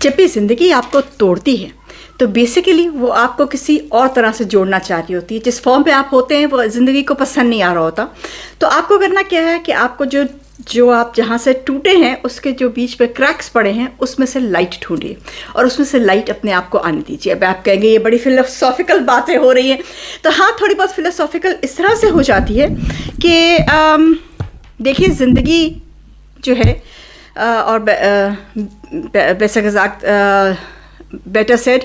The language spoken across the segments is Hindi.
जब भी ज़िंदगी आपको तोड़ती है तो बेसिकली वो आपको किसी और तरह से जोड़ना चाह रही होती है। जिस फॉर्म पे आप होते हैं वो ज़िंदगी को पसंद नहीं आ रहा होता। तो आपको करना क्या है कि आपको जो आप जहाँ से टूटे हैं उसके जो बीच पे क्रैक्स पड़े हैं उसमें से लाइट ढूंढिए और उसमें से लाइट अपने आप को आने दीजिए। अब आप कहेंगे ये बड़ी फिलोसॉफिकल बातें हो रही हैं, तो हाँ, थोड़ी बहुत फिलोसॉफिकल इस तरह से हो जाती है कि देखिए ज़िंदगी जो है और बेटर सेड,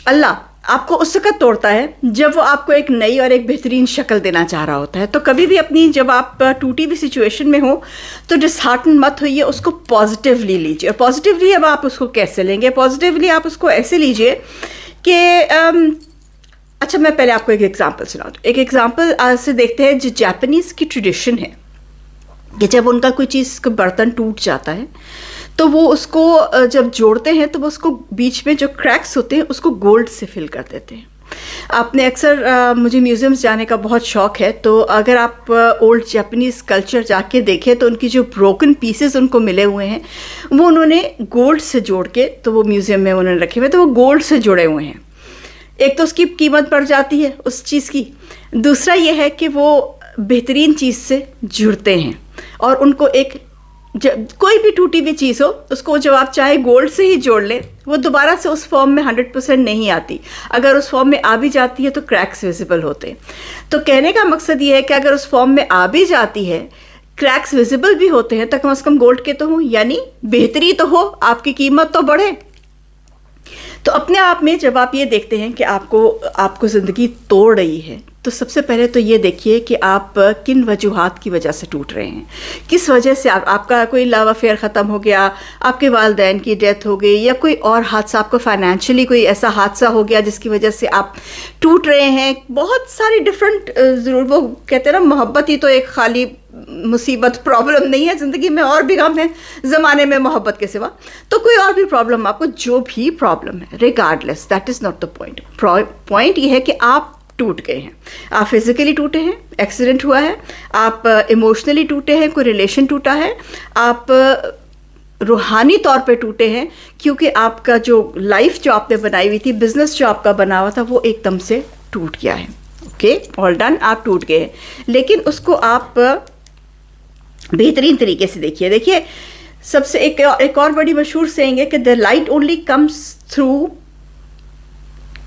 अल्लाह आपको उस वक़्त तोड़ता है जब वो आपको एक नई और एक बेहतरीन शक्ल देना चाह रहा होता है। तो कभी भी अपनी जब आप टूटी हुई सिचुएशन में हो तो डिसहार्टन मत होइए, उसको पॉजिटिवली लीजिए। और पॉजिटिवली अब आप उसको कैसे लेंगे? पॉजिटिवली आप उसको ऐसे लीजिए कि अच्छा, मैं पहले आपको एक एग्जांपल सुना दूँ। एक एग्जांपल आज से देखते हैं। जो जापानीज़ की ट्रेडिशन है कि जब उनका कोई चीज़ का बर्तन टूट जाता है तो वो उसको जब जोड़ते हैं तो वो उसको बीच में जो क्रैक्स होते हैं उसको गोल्ड से फिल कर देते हैं। आपने अक्सर मुझे म्यूज़ियम्स जाने का बहुत शौक़ है, तो अगर आप ओल्ड जापानीज़ कल्चर जाके देखें तो उनकी जो ब्रोकन पीसेस उनको मिले हुए हैं वो उन्होंने गोल्ड से जोड़ के तो वो म्यूज़ियम में उन्होंने रखे हुए, तो वो गोल्ड से जुड़े हुए हैं। एक तो उसकी कीमत बढ़ जाती है उस चीज़ की, दूसरा ये है कि वो बेहतरीन चीज़ से जुड़ते हैं और उनको एक कोई भी टूटी हुई चीज़ हो उसको जब आप चाहे गोल्ड से ही जोड़ लें वो दोबारा से उस फॉर्म में 100% नहीं आती। अगर उस फॉर्म में आ भी जाती है तो क्रैक्स विजिबल होते हैं। तो कहने का मकसद ये है कि अगर उस फॉर्म में आ भी जाती है, क्रैक्स विजिबल भी होते हैं, तो कम से कम गोल्ड के तो हों, यानी बेहतरी तो हो, आपकी कीमत तो बढ़े। तो अपने आप में जब आप ये देखते हैं कि आपको ज़िंदगी तोड़ रही है तो सबसे पहले तो ये देखिए कि आप किन वजूहात की वजह से टूट रहे हैं। किस वजह से आपका कोई लव अफेयर ख़त्म हो गया, आपके वालिदैन की डेथ हो गई, या कोई और हादसा, आपको फाइनेंशियली कोई ऐसा हादसा हो गया जिसकी वजह से आप टूट रहे हैं। बहुत सारी डिफरेंट, ज़रूर वो कहते हैं ना, मोहब्बत ही तो एक खाली मुसीबत प्रॉब्लम नहीं है, ज़िंदगी में और भी गम है ज़माने में मोहब्बत के सिवा। तो कोई और भी प्रॉब्लम, आपको जो भी प्रॉब्लम है, regardless, that is not the point. Point ये है कि आप टूट गए हैं। आप फिज़िकली टूटे हैं, एक्सीडेंट हुआ है, आप इमोशनली टूटे हैं, कोई रिलेशन टूटा है, आप रूहानी तौर पे टूटे हैं क्योंकि आपका जो लाइफ जो आपने बनाई हुई थी, बिजनेस जो आपका बना हुआ था, वो एकदम से टूट गया है। ओके, ऑल डन, आप टूट गए हैं। लेकिन उसको आप बेहतरीन तरीके से देखिए सबसे एक और बड़ी मशहूर सेइंग है कि the light only comes through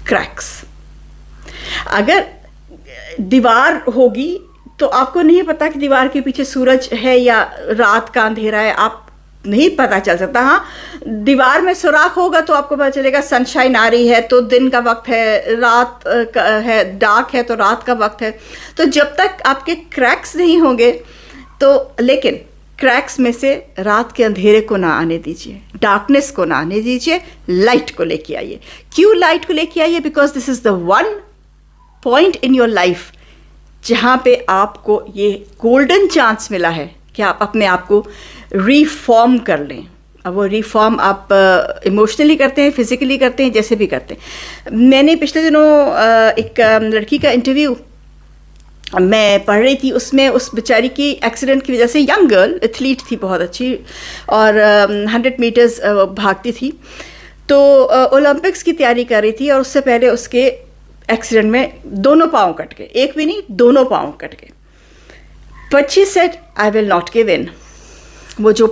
cracks. अगर दीवार होगी तो आपको नहीं पता कि दीवार के पीछे सूरज है या रात का अंधेरा है, आप नहीं पता चल सकता। हाँ, दीवार में सुराख होगा तो आपको पता चलेगा सनशाइन आ रही है तो दिन का वक्त है, रात है, डार्क है तो रात का वक्त है। तो जब तक आपके क्रैक्स नहीं होंगे तो, लेकिन क्रैक्स में से रात के अंधेरे को ना आने दीजिए, डार्कनेस को ना आने दीजिए, लाइट को लेके आइए। क्यों लाइट को लेके आइए? Because this is the one point in your life जहाँ पे आपको ये गोल्डन चांस मिला है कि आप अपने आप को रिफॉर्म कर लें। अब वो रिफॉर्म आप इमोशनली करते हैं, फिज़िकली करते हैं, जैसे भी करते हैं। मैंने पिछले दिनों एक लड़की का इंटरव्यू मैं पढ़ रही थी, उसमें उस बेचारी की एक्सीडेंट की वजह से, यंग गर्ल, एथलीट थी बहुत अच्छी और 100 मीटर्स भागती थी, तो ओलंपिक्स की तैयारी कर रही थी और उससे पहले उसके एक्सीडेंट में दोनों पाँव कट गए, एक भी नहीं, दोनों पाँव कट गए। But she said I will not give in. वो जो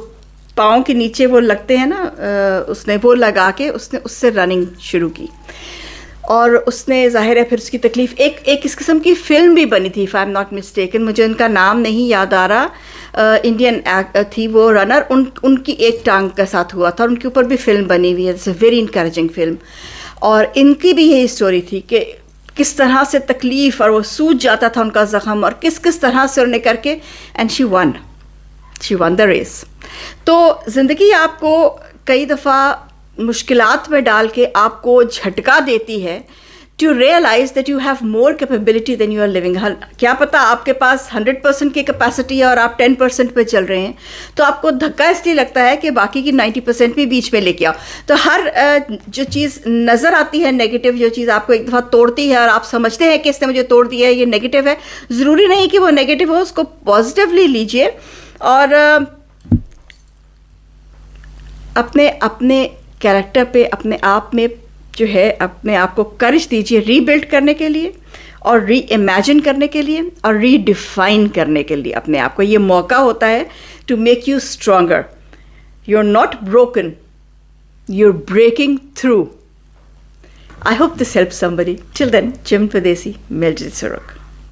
पाँव के नीचे वो लगते हैं ना, उसने वो लगा के उसने उससे रनिंग शुरू की और उसने, जाहिर है फिर उसकी तकलीफ़, एक इस किस्म की फ़िल्म भी बनी थी, if I am not mistaken, मुझे उनका नाम नहीं याद आ रहा, इंडियन थी वो रनर, उनकी एक टांग के साथ हुआ था और उनके ऊपर भी फ़िल्म बनी हुई है। It's a very encouraging film. और इनकी भी यही स्टोरी थी कि किस तरह से तकलीफ़ और वो सूज जाता था उनका ज़ख़म और किस तरह से उन्होंने करके, and she won the race. तो ज़िंदगी आपको कई दफ़ा मुश्किलात में डाल के आपको झटका देती है to realise that you have more capability than you are living. क्या पता आपके पास 100% की कैपेसिटी है और आप 10% पे चल रहे हैं, तो आपको धक्का इसलिए लगता है कि बाकी की 90% भी बीच में लेके आओ। तो हर जो चीज़ नज़र आती है नेगेटिव, जो चीज़ आपको एक दफ़ा तोड़ती है और आप समझते हैं कि इसने मुझे तोड़ दिया है, ये नेगेटिव है, ज़रूरी नहीं कि वो नेगेटिव हो, उसको पॉजिटिवली लीजिए और अपने कैरेक्टर पे अपने आप में जो है अपने आप को करेज दीजिए रीबिल्ड करने के लिए और री इमेजिन करने के लिए और रीडिफाइन करने के लिए अपने आप को। ये मौका होता है to make you stronger. You are not broken, you are breaking through. I hope this helps somebody. Till then, Jim Padesi, Meldred Suruk.